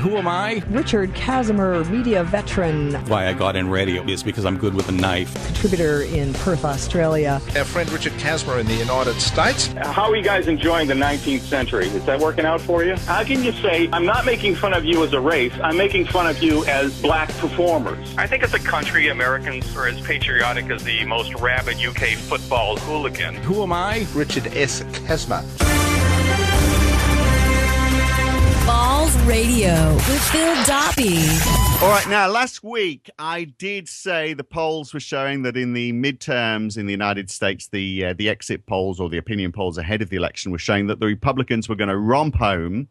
Who am I? Richard Kazimer, media veteran. Why I got in radio is because I'm good with a knife. Contributor in Perth, Australia. Our friend Richard Kazimer in the United States. How are you guys enjoying the 19th century? Is that working out for you? How can you say, I'm not making fun of you as a race, I'm making fun of you as black performers? I think as a country, Americans are as patriotic as the most rabid UK football hooligan. Who am I? Richard S. Kazimer. Balls Radio with Phil Dobbie. All right, now, last week I did say the polls were showing that in the midterms in the United States, the exit polls or the opinion polls ahead of the election were showing that the Republicans were going to romp home,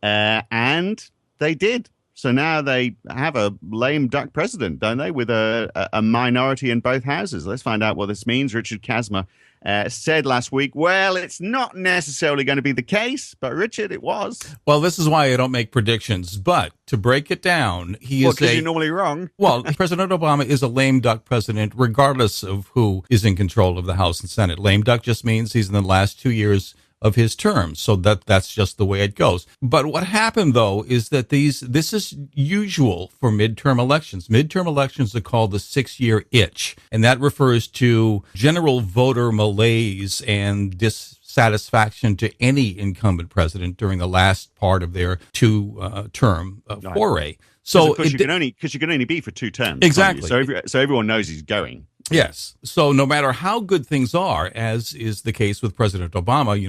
and they did. So now they have a lame duck president, don't they, with a minority in both houses. Let's find out what this means. Richard Kazimer said last week, well, it's not necessarily going to be the case, but Richard, it was. Well, this is why I don't make predictions, but to break it down, because you're normally wrong. Well, President Obama is a lame duck president, regardless of who is in control of the House and Senate. Lame duck just means he's in the last 2 years of his term. So that's just the way it goes. But what happened, though, is that this is usual for midterm elections. Midterm elections are called the 6-year itch, and that refers to general voter malaise and dissatisfaction to any incumbent president during the last part of their two-term foray. So because you can only be for 2 terms. Exactly. So everyone knows he's going. Yes. So no matter how good things are, as is the case with President Obama,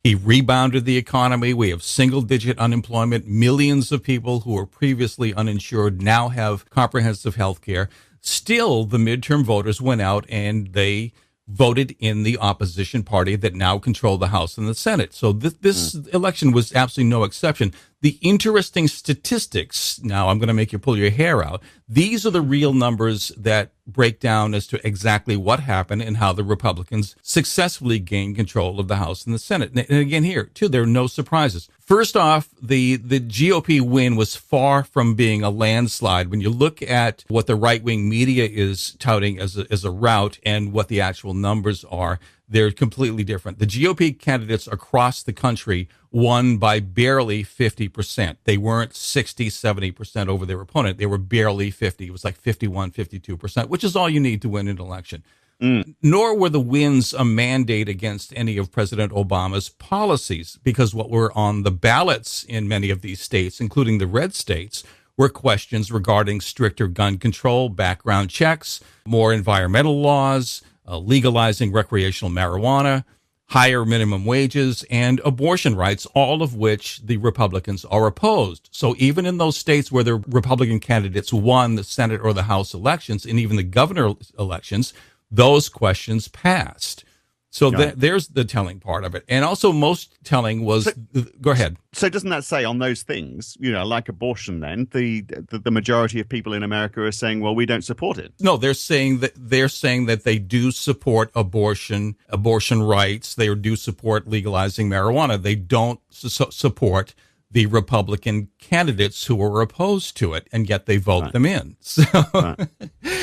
he rebounded the economy. We have single-digit unemployment. Millions of people who were previously uninsured now have comprehensive health care. Still, the midterm voters went out and they voted in the opposition party that now control the House and the Senate. So this election was absolutely no exception. The interesting statistics, now I'm going to make you pull your hair out, these are the real numbers that break down as to exactly what happened and how the Republicans successfully gained control of the House and the Senate. And again here, too, there are no surprises. First off, the GOP win was far from being a landslide. When you look at what the right-wing media is touting as a rout and what the actual numbers are, they're completely different. The GOP candidates across the country won by barely 50%. They weren't 60, 70% over their opponent. They were barely 50. It was like 51, 52%, which is all you need to win an election. Nor were the wins a mandate against any of President Obama's policies, because what were on the ballots in many of these states, including the red states, were questions regarding stricter gun control, background checks, more environmental laws, legalizing recreational marijuana, higher minimum wages, and abortion rights, all of which the Republicans are opposed. So even in those states where the Republican candidates won the Senate or the House elections, and even the governor elections, those questions passed. So there's the telling part of it. And also most telling was, go ahead. So doesn't that say on those things, like abortion then, the majority of people in America are saying, well, we don't support it? No, they're saying that they do support abortion rights. They do support legalizing marijuana. They don't support the Republican candidates who were opposed to it, and yet they vote them in. So,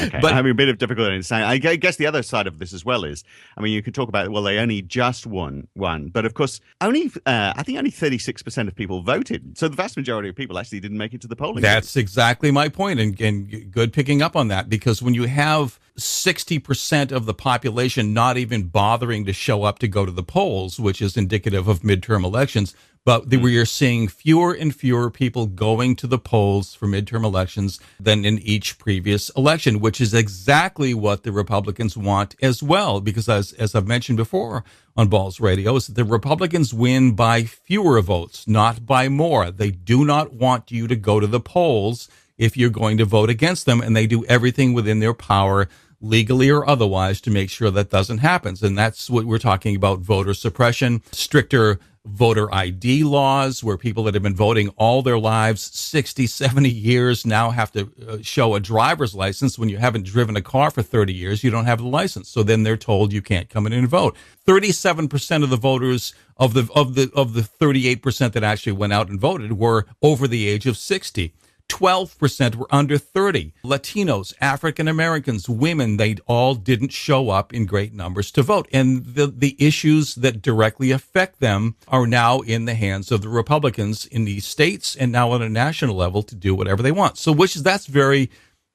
Okay. But I'm having a bit of difficulty in saying. I guess the other side of this as well is, you could talk about, well, they only just won one, but of course, I think only 36% of people voted. So the vast majority of people actually didn't make it to the polling. That's exactly my point, and good picking up on that, because when you have 60% of the population not even bothering to show up to go to the polls, which is indicative of midterm elections, but we are seeing fewer and fewer people going to the polls for midterm elections than in each previous election, which is exactly what the Republicans want as well. Because as I've mentioned before on Balls Radio, is that the Republicans win by fewer votes, not by more. They do not want you to go to the polls if you're going to vote against them, and they do everything within their power, legally or otherwise, to make sure that doesn't happen. And that's what we're talking about: voter suppression, stricter voter ID laws, where people that have been voting all their lives, 60, 70 years, now have to show a driver's license. When you haven't driven a car for 30 years, you don't have the license. So then they're told you can't come in and vote. 37% of the voters of the 38% that actually went out and voted were over the age of 60. 12% were under 30. Latinos, African Americans, women, they all didn't show up in great numbers to vote. And the issues that directly affect them are now in the hands of the Republicans in these states and now on a national level to do whatever they want. So that's very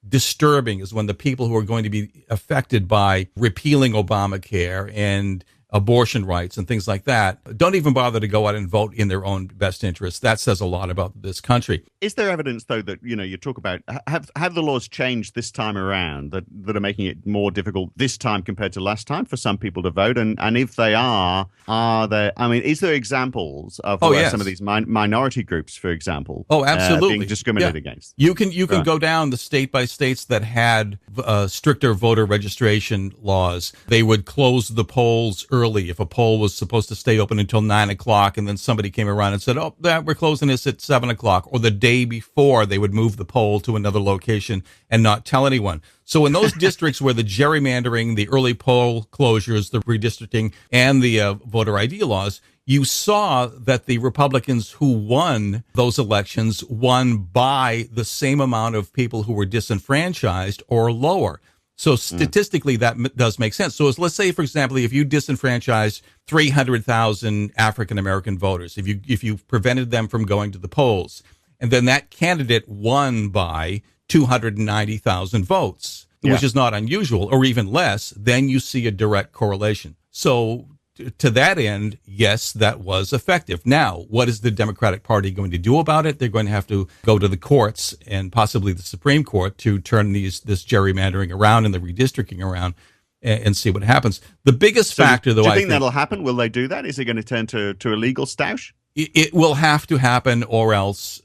disturbing, is when the people who are going to be affected by repealing Obamacare and abortion rights and things like that don't even bother to go out and vote in their own best interest. That says a lot about this country. Is there evidence, though, that, you talk about, have the laws changed this time around that are making it more difficult this time compared to last time for some people to vote? And if they are there, is there examples of yes. some of these minority groups, for example, absolutely, being discriminated against? You can go down the state by states that had stricter voter registration laws. They would close the polls early if a poll was supposed to stay open until 9 o'clock, and then somebody came around and said, we're closing this at 7 o'clock, or the day before they would move the poll to another location and not tell anyone. So in those districts where the gerrymandering, the early poll closures, the redistricting, and the voter ID laws, you saw that the Republicans who won those elections won by the same amount of people who were disenfranchised or lower. So statistically, that does make sense. So let's say, for example, if you disenfranchised 300,000 African-American voters, if you prevented them from going to the polls, and then that candidate won by 290,000 votes, which is not unusual, or even less, then you see a direct correlation. So to that end, yes, that was effective. Now, what is the Democratic Party going to do about it? They're going to have to go to the courts and possibly the Supreme Court to turn this gerrymandering around and the redistricting around and see what happens. The biggest factor, though, do you think that'll happen? Will they do that? Is it going to turn to a legal stoush? It will have to happen, or else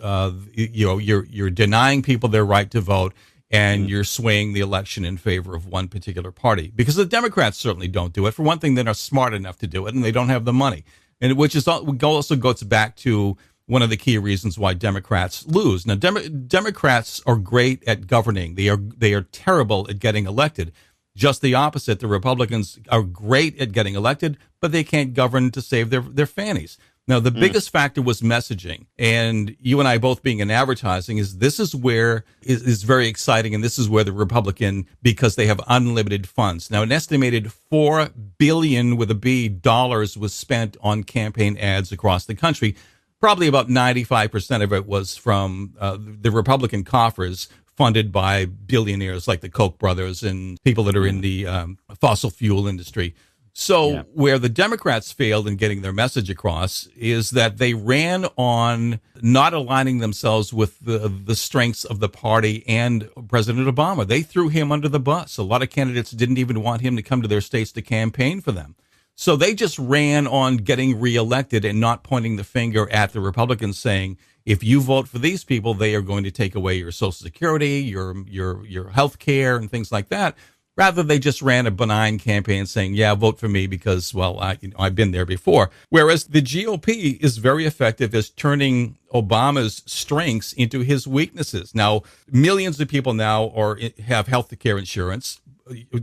you're denying people their right to vote, and you're swaying the election in favor of one particular party. Because the Democrats certainly don't do it. For one thing, they're not smart enough to do it, and they don't have the money. And which also goes back to one of the key reasons why Democrats lose. Now, Democrats are great at governing. They are terrible at getting elected. Just the opposite. The Republicans are great at getting elected, but they can't govern to save their fannies. Now, the biggest factor was messaging, and you and I both being in advertising, this is where is very exciting, and this is where the Republican, because they have unlimited funds. Now, an estimated $4 billion with a B dollars was spent on campaign ads across the country. Probably about 95% of it was from the Republican coffers, funded by billionaires like the Koch brothers and people that are in the fossil fuel industry. So where the Democrats failed in getting their message across is that they ran on not aligning themselves with the strengths of the party and President Obama. They threw him under the bus. A lot of candidates didn't even want him to come to their states to campaign for them. So they just ran on getting reelected and not pointing the finger at the Republicans, saying, if you vote for these people, they are going to take away your Social Security, your health care, and things like that. Rather, they just ran a benign campaign saying, vote for me because, I've been there before. Whereas the GOP is very effective as turning Obama's strengths into his weaknesses. Now, millions of people now have health care insurance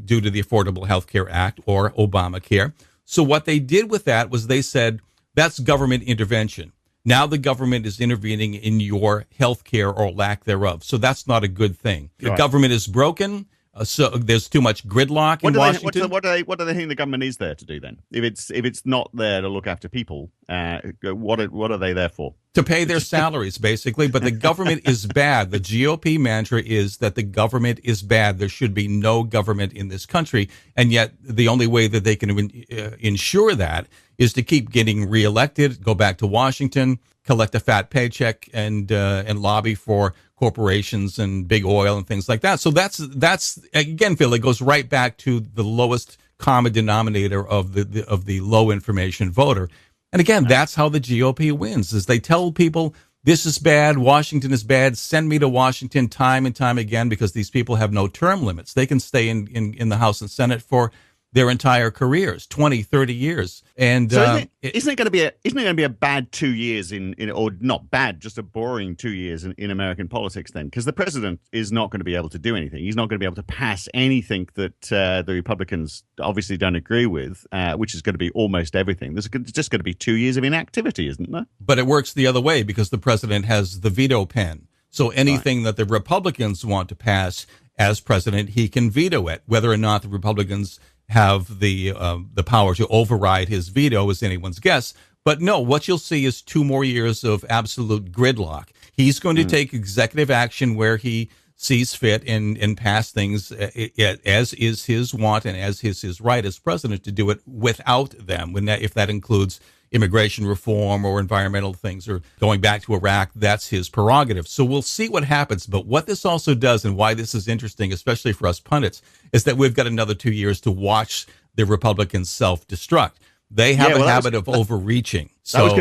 due to the Affordable Health Care Act or Obamacare. So what they did with that was they said, that's government intervention. Now the government is intervening in your health care or lack thereof. So that's not a good thing. The government is broken. So there's too much gridlock in Washington. What do they think the government is there to do then? If it's not there to look after people, what are they there for? To pay their salaries, basically. But the government is bad. The GOP mantra is that the government is bad. There should be no government in this country. And yet the only way that they can ensure that is to keep getting reelected, go back to Washington, collect a fat paycheck, and lobby for corporations and big oil and things like that. So that's again, Phil, it goes right back to the lowest common denominator of the low information voter. And again, that's how the GOP wins, is they tell people this is bad, Washington is bad, send me to Washington time and time again, because these people have no term limits. They can stay in the House and Senate for their entire careers, 20, 30 years. And so isn't it going to be a bad 2 years in or not bad, just a boring 2 years in American politics then? Because the president is not going to be able to do anything. He's not going to be able to pass anything that the Republicans obviously don't agree with, which is going to be almost everything. There's just going to be 2 years of inactivity, isn't there? But it works the other way, because the president has the veto pen. So anything that the Republicans want to pass as president, he can veto it. Whether or not the Republicans have the power to override his veto is anyone's guess. But no, what you'll see is 2 more years of absolute gridlock. He's going to take executive action where he sees fit and pass things as is his want and as is his right as president to do it without them. If that includes immigration reform or environmental things or going back to Iraq, that's his prerogative. So we'll see what happens. But what this also does, and why this is interesting, especially for us pundits, is that we've got another 2 years to watch the Republicans self-destruct. They have a habit of overreaching. So, that was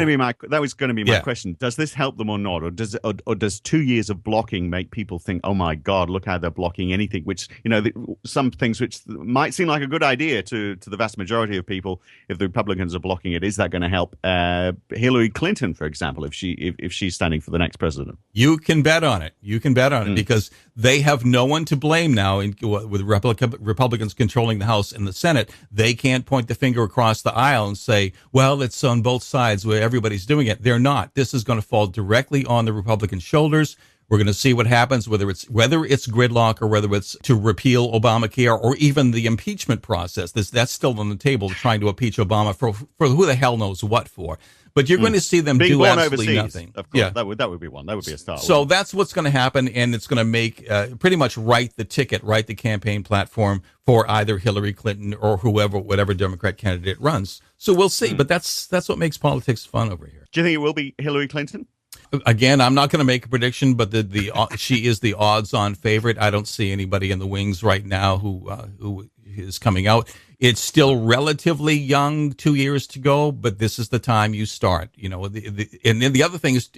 going to be my question. Does this help them or not, or does 2 years of blocking make people think, oh my God, look how they're blocking anything? Which some things which might seem like a good idea to the vast majority of people. If the Republicans are blocking it, is that going to help Hillary Clinton, for example, if she's standing for the next president? You can bet on it. You can bet on it because they have no one to blame now. With Republicans controlling the House and the Senate, they can't point the finger across the aisle and say, well, it's on both sides where everybody's doing it. They're not. This is going to fall directly on the Republican shoulders. We're going to see what happens, whether it's gridlock or whether it's to repeal Obamacare or even the impeachment process. That's still on the table, trying to impeach Obama for who the hell knows what for. But you're going to see them do absolutely nothing. Of course, that would be one. That would be a start. So that's what's going to happen, and it's going to make pretty much write the campaign platform for either Hillary Clinton or whatever Democrat candidate runs. So we'll see. But that's what makes politics fun over here. Do you think it will be Hillary Clinton? Again, I'm not going to make a prediction, but she is the odds-on favorite. I don't see anybody in the wings right now who is coming out. It's still relatively young, 2 years to go, but this is the time you start. And then the other thing is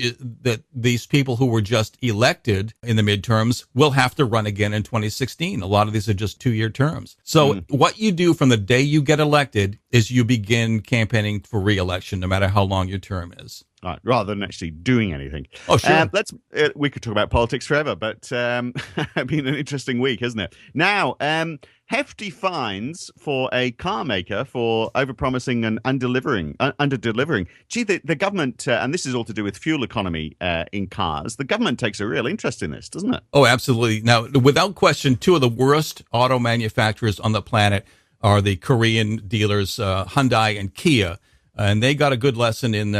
that these people who were just elected in the midterms will have to run again in 2016. A lot of these are just 2-year terms. So what you do from the day you get elected is you begin campaigning for re-election, no matter how long your term is. Right, rather than actually doing anything. Oh, sure. We could talk about politics forever, but it's been an interesting week, hasn't it? Now, hefty fines for a car maker for overpromising and under-delivering. Gee, the government, and this is all to do with fuel economy in cars, the government takes a real interest in this, doesn't it? Oh, absolutely. Now, without question, 2 of the worst auto manufacturers on the planet are the Korean dealers, Hyundai and Kia. And they got a good lesson in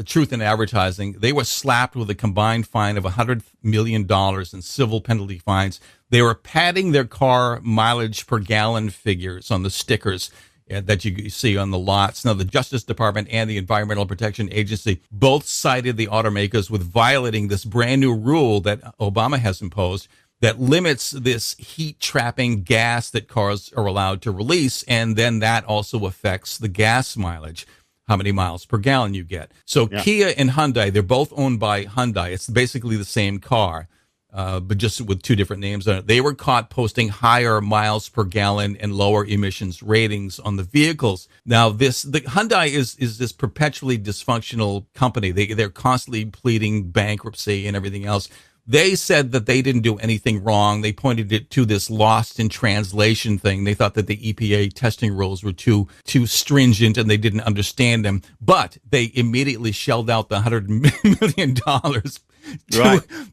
truth in advertising. They were slapped with a combined fine of $100 million in civil penalty fines. They were padding their car mileage per gallon figures on the stickers that you see on the lots. Now, the Justice Department and the Environmental Protection Agency both cited the automakers with violating this brand new rule that Obama has imposed that limits this heat-trapping gas that cars are allowed to release, and then that also affects the gas mileage, how many miles per gallon you get. So Kia and Hyundai, they're both owned by Hyundai. It's basically the same car, but just with 2 different names on it. They were caught posting higher miles per gallon and lower emissions ratings on the vehicles. Now, the Hyundai is this perpetually dysfunctional company. They're constantly pleading bankruptcy and everything else. They said that they didn't do anything wrong. They pointed it to this lost in translation thing. They thought that the EPA testing rules were too stringent and they didn't understand them. But they immediately shelled out the $100 million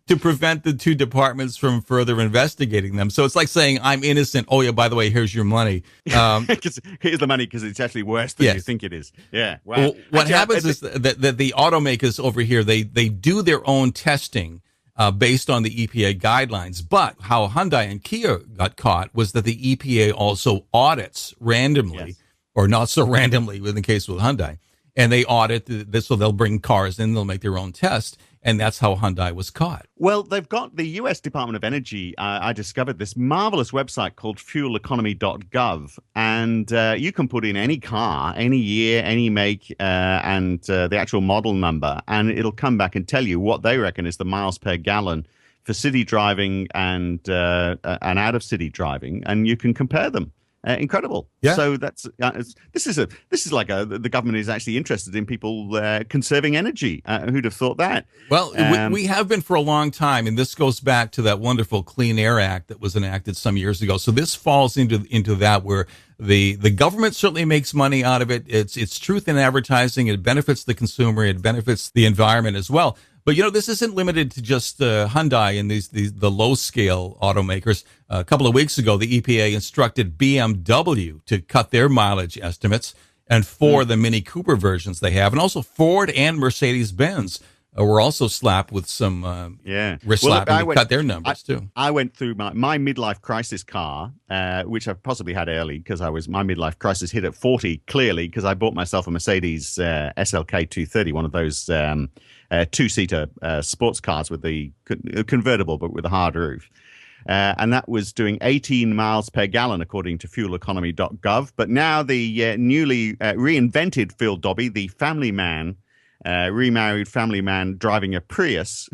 to prevent the 2 departments from further investigating them. So it's like saying, I'm innocent. Oh, yeah, by the way, here's your money. Here's the money because it's actually worse than you think it is. Yeah. Wow. Well, what happens is that the automakers over here, they do their own testing based on the EPA guidelines. But how Hyundai and Kia got caught was that the EPA also audits randomly, or not so randomly in the case with Hyundai. And they audit this, so they'll bring cars in, they'll make their own test. And that's how Hyundai was caught. Well, they've got the U.S. Department of Energy. I discovered this marvelous website called fueleconomy.gov. And you can put in any car, any year, any make, and the actual model number. And it'll come back and tell you what they reckon is the miles per gallon for city driving and out-of-city driving. And you can compare them. Incredible. Yeah. So that's this is like the government is actually interested in people conserving energy. Who'd have thought that? Well, we have been for a long time, and this goes back to that wonderful Clean Air Act that was enacted some years ago. So this falls into that where the government certainly makes money out of it. It's truth in advertising. It benefits the consumer. It benefits the environment as well. But, this isn't limited to just Hyundai and the low-scale automakers. A couple of weeks ago, the EPA instructed BMW to cut their mileage estimates, and for the Mini Cooper versions they have, and also Ford and Mercedes-Benz were also slapped with some slapping to cut their numbers, too. I went through my midlife crisis car, which I've possibly had early because my midlife crisis hit at 40, clearly, because I bought myself a Mercedes SLK 230, one of those two-seater sports cars with the convertible, but with a hard roof. And that was doing 18 miles per gallon, according to fueleconomy.gov. But now the newly reinvented Phil Dobbie, the family man, remarried family man driving a Prius,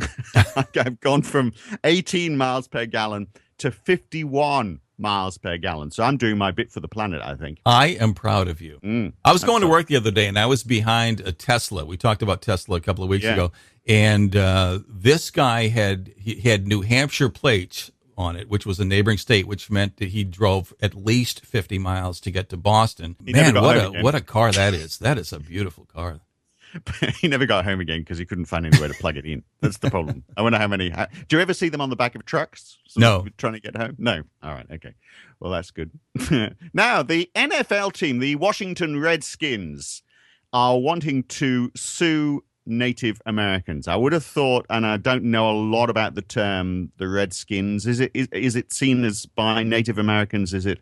I've gone from 18 miles per gallon to 51 miles per gallon. So I'm doing my bit for the planet, I think. I am proud of you. I was going to work the other day, and I was behind a Tesla. We talked about Tesla a couple of weeks ago. And this guy had New Hampshire plates on it, which was a neighboring state, which meant that he drove at least 50 miles to get to Boston. Man, what a car that is. That is a beautiful car. He never got home again because he couldn't find anywhere to plug it in. That's the problem. I wonder how many. Do you ever see them on the back of trucks? No. Trying to get home? No. All right. Okay. Well, that's good. Now, the NFL team, the Washington Redskins, are wanting to sue Native Americans. I would have thought, and I don't know a lot about the term, the Redskins. Is it seen as by Native Americans? Is it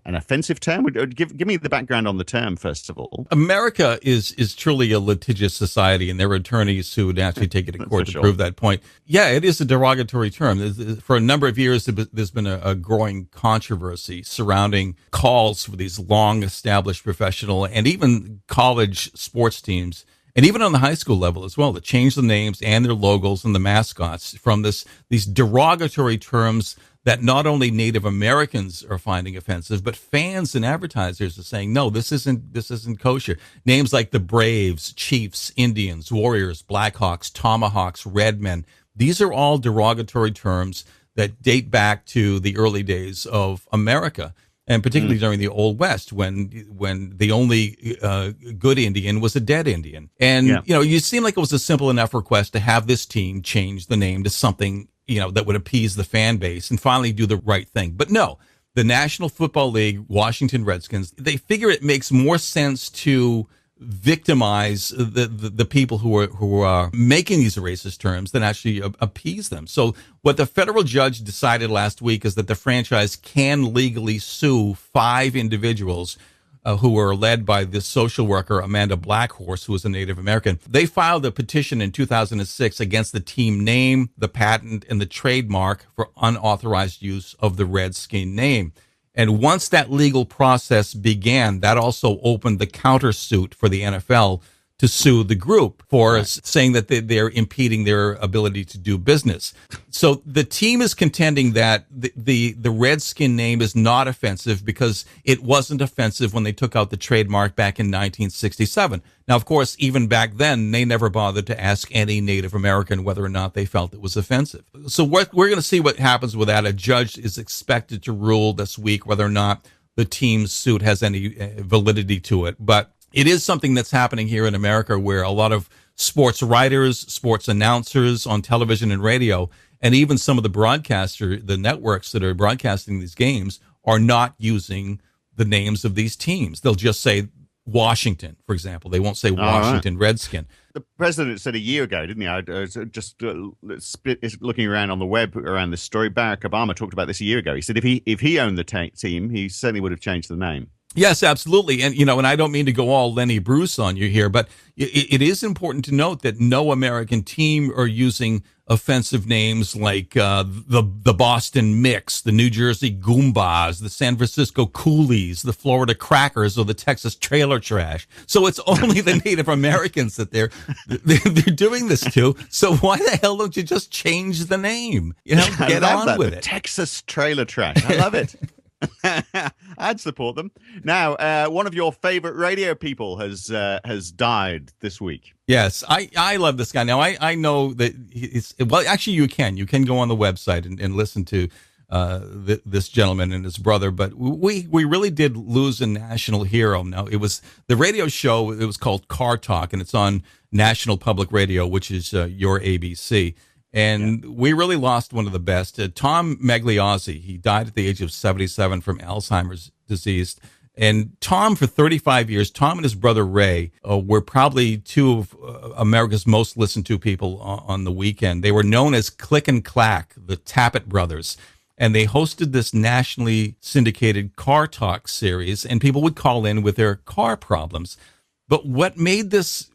an offensive term? Give me the background on the term, first of all. America is truly a litigious society, and there are attorneys who would actually take it to court to prove that point. Yeah, it is a derogatory term. For a number of years, there's been a growing controversy surrounding calls for these long-established professional and even college sports teams, and even on the high school level as well, to change the names and their logos and the mascots from these derogatory terms that not only Native Americans are finding offensive, but fans and advertisers are saying, no, this isn't kosher. Names like the Braves, Chiefs, Indians, Warriors, Blackhawks, Tomahawks, Redmen, these are all derogatory terms that date back to the early days of America, and particularly during the Old West, when the only good Indian was a dead Indian. And, you seem like it was a simple enough request to have this team change the name to something that would appease the fan base and finally do the right thing. But no, the National Football League, Washington Redskins, they figure it makes more sense to victimize the people who are making these racist terms than actually appease them. So what the federal judge decided last week is that the franchise can legally sue 5 individuals who were led by this social worker, Amanda Blackhorse, who was a Native American. They filed a petition in 2006 against the team name, the patent, and the trademark for unauthorized use of the Redskin name. And once that legal process began, that also opened the countersuit for the NFL to sue the group for saying that they're impeding their ability to do business. So the team is contending that the Redskin name is not offensive because it wasn't offensive when they took out the trademark back in 1967. Now, of course, even back then, they never bothered to ask any Native American whether or not they felt it was offensive. So we're going to see what happens with that. A judge is expected to rule this week whether or not the team's suit has any validity to it. But it is something that's happening here in America where a lot of sports writers, sports announcers on television and radio, and even some of the networks that are broadcasting these games are not using the names of these teams. They'll just say Washington, for example. They won't say Washington Redskin. The president said a year ago, didn't he? I just looking around on the web around this story. Barack Obama talked about this a year ago. He said if he owned the team, he certainly would have changed the name. Yes, absolutely. And, and I don't mean to go all Lenny Bruce on you here, but it is important to note that no American team are using offensive names like the Boston Mix, the New Jersey Goombas, the San Francisco Coolies, the Florida Crackers, or the Texas Trailer Trash. So it's only the Native Americans that they're doing this to. So why the hell don't you just change the name? Get on with it. Texas Trailer Trash. I love it. I'd support them. Now, one of your favorite radio people has died this week. Yes, I love this guy. Now, I know that actually you can go on the website and listen to this gentleman and his brother, but we really did lose a national hero. Now, it was the radio show, it was called Car Talk, and it's on National Public Radio, which is your ABC. And we really lost one of the best. Tom Magliozzi, he died at the age of 77 from Alzheimer's disease. And Tom, for 35 years, Tom and his brother Ray were probably two of America's most listened to people on the weekend. They were known as Click and Clack, the Tappet brothers. And they hosted this nationally syndicated car talk series, and people would call in with their car problems. But what made this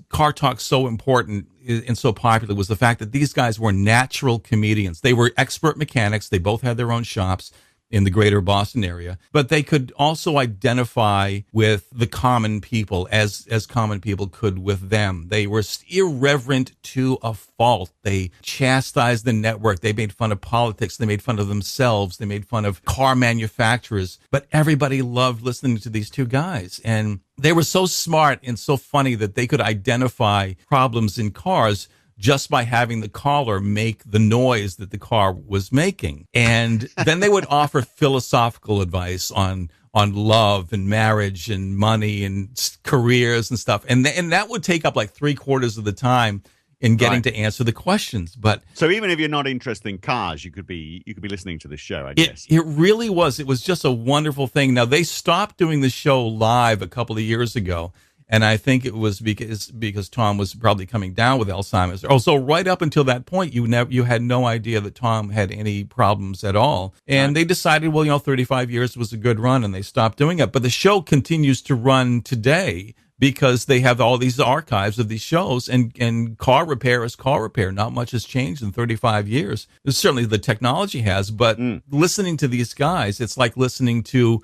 car talk so important and so popular was the fact that these guys were natural comedians. They were expert mechanics. They both had their own shops in the greater Boston area, but they could also identify with the common people as common people could with them. They were irreverent to a fault. They chastised the network. They made fun of politics. They made fun of themselves. They made fun of car manufacturers, but everybody loved listening to these two guys. And they were so smart and so funny that they could identify problems in cars just by having the caller make the noise that the car was making. And then they would offer philosophical advice on love and marriage and money and careers and stuff. And that would take up like 3/4 of the time in getting to answer the questions. But so even if you're not interested in cars, you could be listening to this show, I guess. It really was. It was just a wonderful thing. Now, they stopped doing the show live a couple of years ago. And I think it was because Tom was probably coming down with Alzheimer's. Also, right up until that point, you had no idea that Tom had any problems at all. And they decided, well, 35 years was a good run, and they stopped doing it. But the show continues to run today because they have all these archives of these shows, and car repair is car repair. Not much has changed in 35 years. Certainly the technology has, but listening to these guys, it's like listening to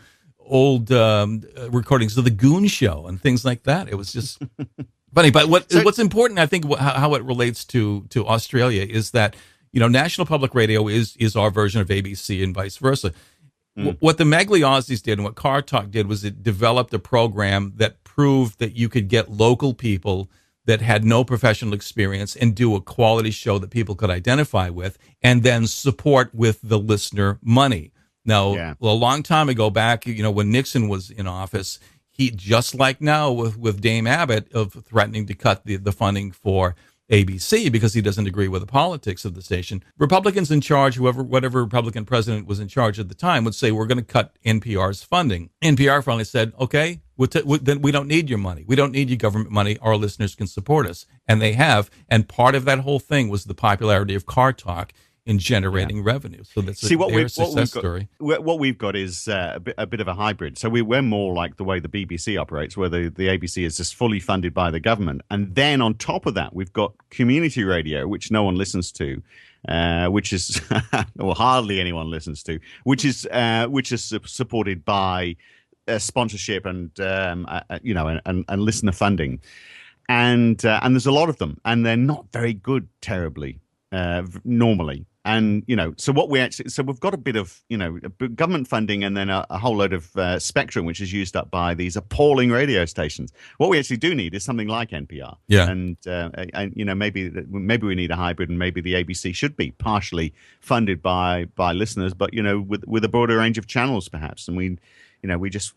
old recordings of the Goon Show and things like that. It was just funny. But what's important, I think, how it relates to Australia is that National Public Radio is our version of ABC and vice versa. What the Magliozzis did and what Car Talk did was it developed a program that proved that you could get local people that had no professional experience and do a quality show that people could identify with, and then support with the listener money. Now, a long time ago back, when Nixon was in office, he, just like now with Dame Abbott, of threatening to cut the funding for ABC because he doesn't agree with the politics of the station. Republicans in charge, whatever Republican president was in charge at the time, would say, we're going to cut NPR's funding. NPR finally said, okay, then we don't need your money. We don't need your government money. Our listeners can support us. And they have. And part of that whole thing was the popularity of Car Talk in generating revenue. So that's their success story. What we've got is a bit of a hybrid. So we're more like the way the BBC operates, where the ABC is just fully funded by the government. And then on top of that, we've got community radio, which no one listens to, which is, or hardly anyone listens to, which is supported by sponsorship and listener funding. And there's a lot of them, and they're not very good, terribly, normally. And, so we've got a bit of, government funding and then a whole load of spectrum, which is used up by these appalling radio stations. What we actually do need is something like NPR. Yeah. And maybe we need a hybrid, and maybe the ABC should be partially funded by listeners, but, with a broader range of channels, perhaps. And we just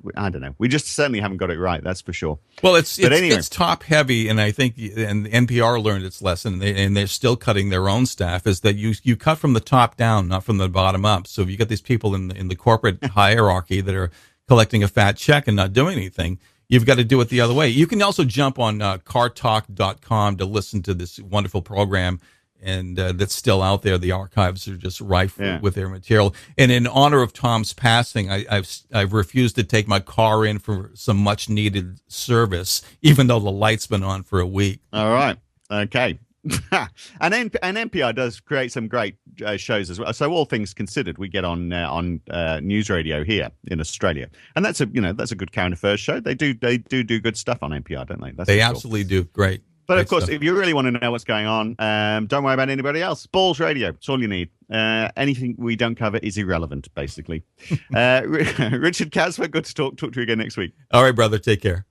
certainly haven't got it right. That's for sure. Well, it's top heavy, and I think and NPR learned its lesson, and they're still cutting their own staff. Is that you cut from the top down, not from the bottom up. So if you got these people in the corporate hierarchy that are collecting a fat check and not doing anything, you've got to do it the other way. You can also jump on cartalk.com to listen to this wonderful program. And that's still out there. The archives are just rife with their material. And in honor of Tom's passing, I've refused to take my car in for some much needed service, even though the light's been on for a week. All right. Okay. and NPR does create some great shows as well. So all things considered, we get on news radio here in Australia, and that's a good current affairs show. They do good stuff on NPR, don't they? They absolutely do. Great. But of course, if you really want to know what's going on, don't worry about anybody else. Balls Radio, it's all you need. Anything we don't cover is irrelevant, basically. Richard Kazimer, good to talk to you again next week. All right, brother. Take care.